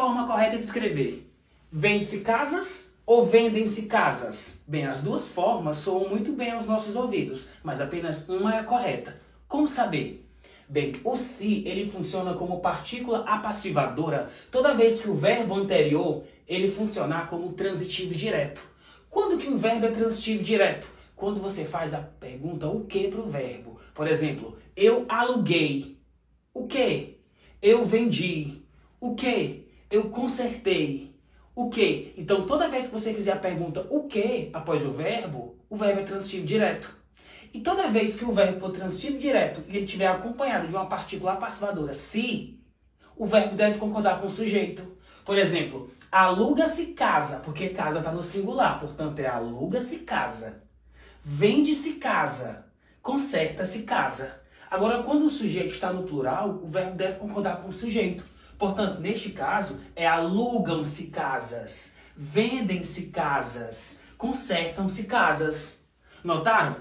forma correta de escrever? Vende-se casas ou vendem-se casas? Bem, as duas formas soam muito bem aos nossos ouvidos, mas apenas uma é a correta. Como saber? Bem, o se, ele funciona como partícula apassivadora toda vez que o verbo anterior, ele funcionar como transitivo direto. Quando que um verbo é transitivo direto? Quando você faz a pergunta o que para o verbo. Por exemplo, eu aluguei. O que? Eu vendi. O que? Eu consertei. O que? Então, toda vez que você fizer a pergunta o que após o verbo é transitivo direto. E toda vez que o verbo for transitivo direto e ele estiver acompanhado de uma partícula apassivadora se, o verbo deve concordar com o sujeito. Por exemplo, aluga-se casa, porque casa está no singular, portanto é aluga-se casa. Vende-se casa, conserta-se casa. Agora, quando o sujeito está no plural, o verbo deve concordar com o sujeito. Portanto, neste caso, é alugam-se casas, vendem-se casas, consertam-se casas. Notaram?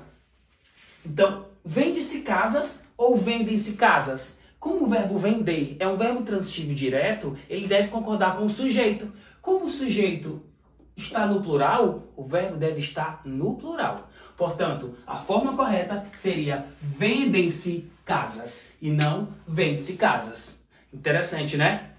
Então, vende-se casas ou vendem-se casas? Como o verbo vender é um verbo transitivo direto, ele deve concordar com o sujeito. Como o sujeito está no plural, o verbo deve estar no plural. Portanto, a forma correta seria vendem-se casas e não vende-se casas. Interessante, né?